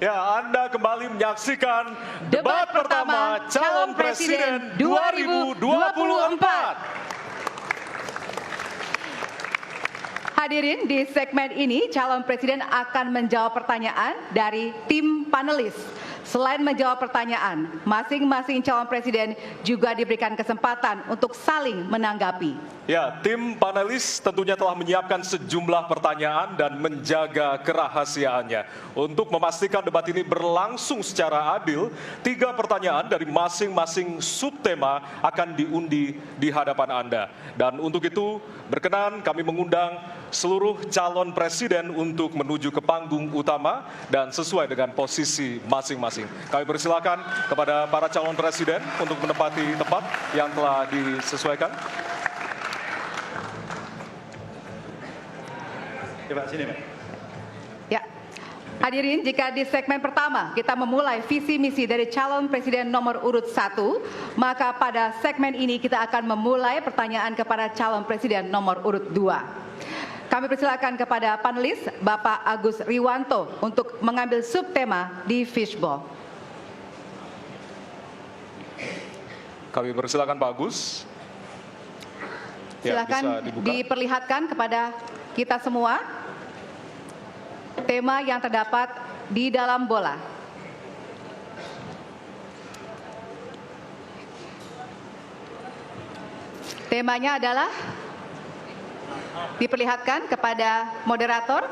Ya, Anda kembali menyaksikan debat pertama calon presiden 2024. Hadirin, di segmen ini calon presiden akan menjawab pertanyaan dari tim panelis. Selain menjawab pertanyaan, masing-masing calon presiden juga diberikan kesempatan untuk saling menanggapi. Ya, tim panelis tentunya telah menyiapkan sejumlah pertanyaan dan menjaga kerahasiaannya. Untuk memastikan debat ini berlangsung secara adil, 3 pertanyaan dari masing-masing subtema akan diundi di hadapan Anda. Dan untuk itu, berkenan kami mengundang seluruh calon presiden untuk menuju ke panggung utama dan sesuai dengan posisi masing-masing. Kami persilakan kepada para calon presiden untuk menempati tempat yang telah disesuaikan. Coba sini, Pak. Ya, hadirin, jika di segmen pertama kita memulai visi misi dari calon presiden nomor urut 1, maka pada segmen ini kita akan memulai pertanyaan kepada calon presiden nomor urut 2. Kami persilakan kepada panelis Bapak Agus Riwanto untuk mengambil subtema di fishbowl. Kami persilakan Pak Agus. Silakan diperlihatkan kepada kita semua tema yang terdapat di dalam bola. Temanya adalah, diperlihatkan kepada moderator,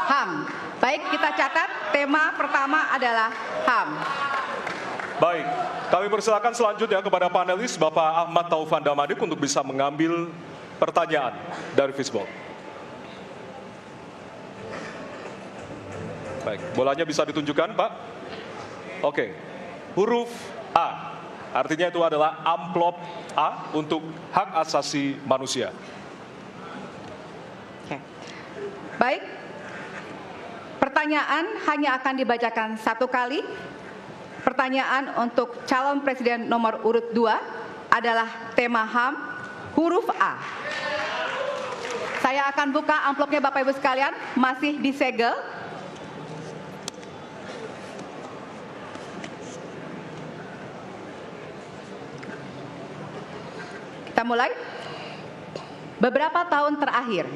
HAM. Baik, kita catat tema pertama adalah HAM. Baik, kami persilakan selanjutnya kepada panelis Bapak Ahmad Taufan Damadik untuk bisa mengambil pertanyaan dari fishbowl. Baik, bolanya bisa ditunjukkan, Pak. Oke, huruf A, artinya itu adalah amplop A untuk hak asasi manusia. Baik, pertanyaan hanya akan dibacakan 1 kali. Pertanyaan untuk calon presiden nomor urut 2 adalah tema HAM, huruf A. Saya akan buka amplopnya Bapak Ibu sekalian, masih disegel. Kita mulai. Beberapa tahun terakhir,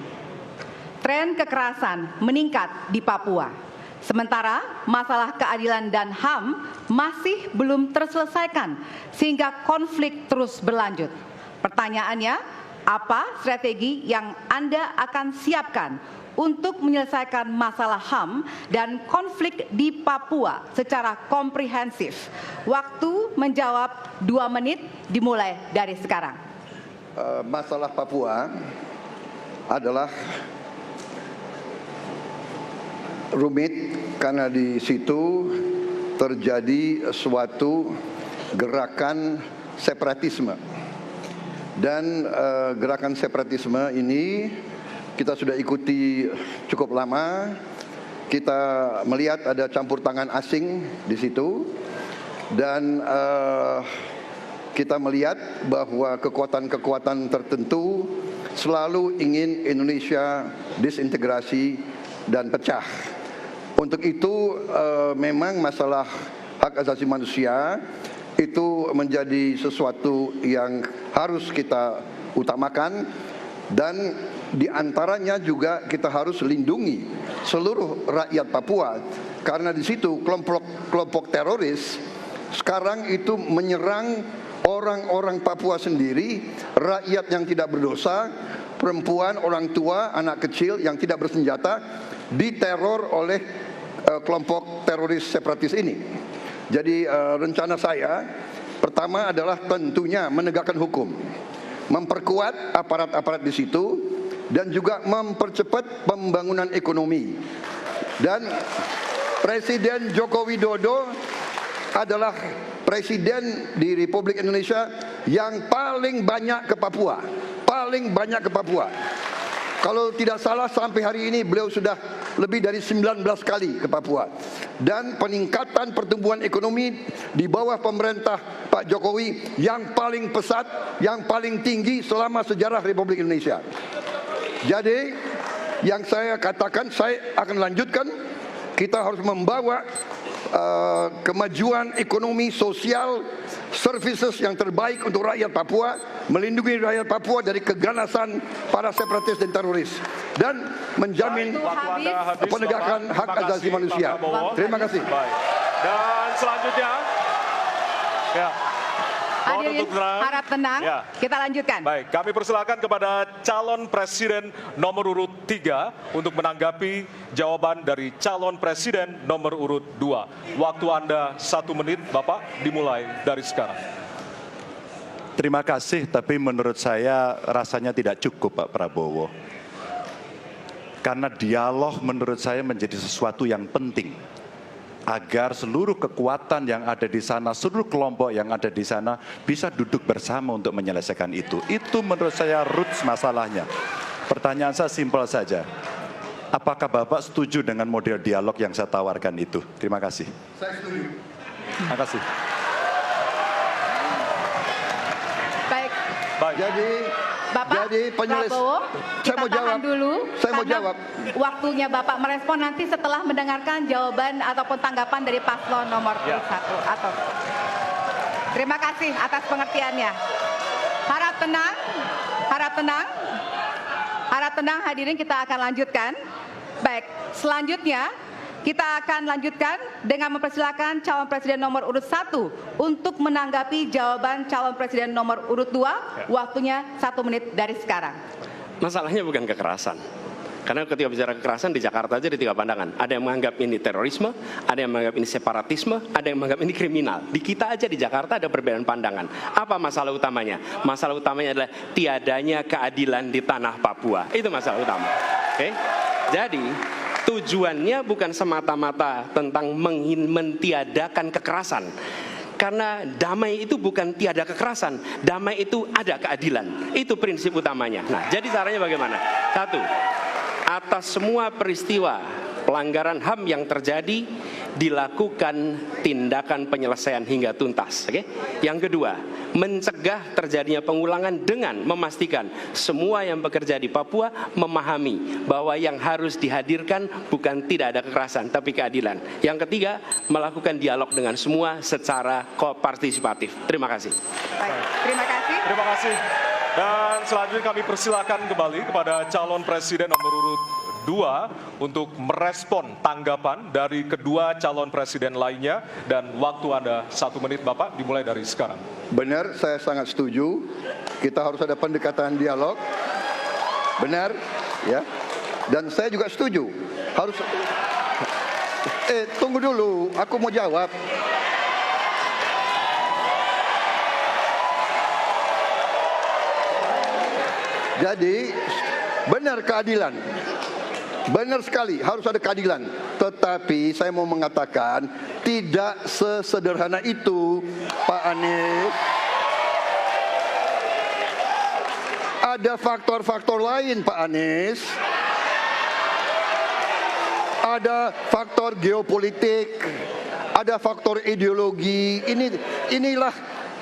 tren kekerasan meningkat di Papua. Sementara masalah keadilan dan HAM masih belum terselesaikan sehingga konflik terus berlanjut. Pertanyaannya, apa strategi yang Anda akan siapkan untuk menyelesaikan masalah HAM dan konflik di Papua secara komprehensif? Waktu menjawab 2 menit dimulai dari sekarang. Masalah Papua adalah rumit karena di situ terjadi suatu gerakan separatisme. Dan gerakan separatisme ini kita sudah ikuti cukup lama. Kita melihat ada campur tangan asing di situ. Dan kita melihat bahwa kekuatan-kekuatan tertentu selalu ingin Indonesia disintegrasi dan pecah. Untuk itu memang masalah hak asasi manusia itu menjadi sesuatu yang harus kita utamakan, dan diantaranya juga kita harus lindungi seluruh rakyat Papua, karena di situ kelompok teroris sekarang itu menyerang orang-orang Papua sendiri, rakyat yang tidak berdosa, perempuan, orang tua, anak kecil yang tidak bersenjata diteror oleh kelompok teroris separatis ini. Jadi rencana saya pertama adalah tentunya menegakkan hukum, memperkuat aparat-aparat di situ, dan juga mempercepat pembangunan ekonomi. Dan Presiden Joko Widodo adalah presiden di Republik Indonesia yang paling banyak ke Papua, Kalau tidak salah sampai hari ini beliau sudah lebih dari 19 kali ke Papua. Dan peningkatan pertumbuhan ekonomi di bawah pemerintah Pak Jokowi yang paling pesat, yang paling tinggi selama sejarah Republik Indonesia. Jadi yang saya katakan, saya akan lanjutkan kita harus membawa kemajuan ekonomi, sosial, services yang terbaik untuk rakyat Papua, melindungi rakyat Papua dari keganasan para separatis dan teroris, dan menjamin penegakan hak asasi manusia. Terima kasih. Baik. Dan selanjutnya, ya. Hadirin harap tenang, Ya. kita lanjutkan. Baik, kami persilakan kepada calon presiden nomor urut 3 untuk menanggapi jawaban dari calon presiden nomor urut 2. Waktu Anda 1 menit, Bapak, dimulai dari sekarang. Terima kasih, tapi menurut saya rasanya tidak cukup Pak Prabowo. Karena dialog menurut saya menjadi sesuatu yang penting. Agar seluruh kekuatan yang ada di sana, seluruh kelompok yang ada di sana bisa duduk bersama untuk menyelesaikan itu. Itu menurut saya roots masalahnya. Pertanyaan saya simpel saja. Apakah Bapak setuju dengan model dialog yang saya tawarkan itu? Terima kasih. Saya setuju. Terima kasih. Baik, Baik. Bapak Jadi Prabowo, saya kita mau jawab. tahan dulu. Saya mau karena jawab. Waktunya Bapak merespon nanti setelah mendengarkan jawaban ataupun tanggapan dari paslon nomor Ya. 1. Atau terima kasih atas pengertiannya. Harap tenang, harap tenang, harap tenang hadirin, kita akan lanjutkan. Baik, selanjutnya kita akan lanjutkan dengan mempersilakan calon presiden nomor urut 1 untuk menanggapi jawaban calon presiden nomor urut 2. Waktunya 1 menit dari sekarang. Masalahnya bukan kekerasan. Karena ketika bicara kekerasan di Jakarta aja ada 3 pandangan. Ada yang menganggap ini terorisme, ada yang menganggap ini separatisme, ada yang menganggap ini kriminal. Di kita aja di Jakarta ada perbedaan pandangan. Apa masalah utamanya? Masalah utamanya adalah tiadanya keadilan di tanah Papua. Itu masalah utama. Oke? Jadi tujuannya bukan semata-mata tentang mentiadakan kekerasan. Karena damai itu bukan tiada kekerasan, damai itu ada keadilan. Itu prinsip utamanya. Nah, jadi caranya bagaimana? 1, atas semua peristiwa pelanggaran HAM yang terjadi dilakukan tindakan penyelesaian hingga tuntas. Oke? Yang kedua, mencegah terjadinya pengulangan dengan memastikan semua yang bekerja di Papua memahami bahwa yang harus dihadirkan bukan tidak ada kekerasan tapi keadilan. Yang ketiga, melakukan dialog dengan semua secara partisipatif. Terima kasih. Baik, terima kasih. Terima kasih. Dan selanjutnya kami persilakan kembali kepada calon presiden nomor urut 2 untuk merespon tanggapan dari kedua calon presiden lainnya, dan waktu Anda 1 menit, Bapak, dimulai dari sekarang. Benar, saya sangat setuju. Kita harus ada pendekatan dialog. Benar, ya. Dan saya juga setuju. Harus. Tunggu dulu, aku mau jawab. Jadi, benar keadilan. Benar sekali, harus ada keadilan. Tetapi saya mau mengatakan tidak sesederhana itu, Pak Anies. Ada faktor-faktor lain, Pak Anies. Ada faktor geopolitik, ada faktor ideologi. Inilah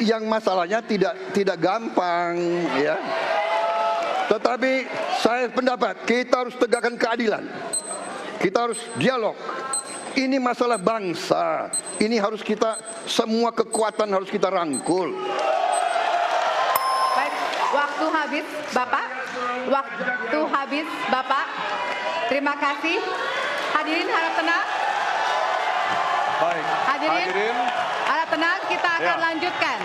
yang masalahnya tidak gampang, ya. Tetapi saya pendapat kita harus tegakkan keadilan. Kita harus dialog. Ini masalah bangsa. Ini harus kita, semua kekuatan harus kita rangkul. Baik, waktu habis, Bapak. Waktu habis, Bapak. Terima kasih. Hadirin harap tenang. Baik, Hadirin harap tenang, kita akan Ya. lanjutkan.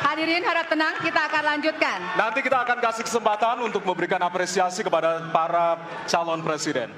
Hadirin harap tenang, kita akan lanjutkan. Nanti kita akan kasih kesempatan untuk memberikan apresiasi kepada para calon presiden.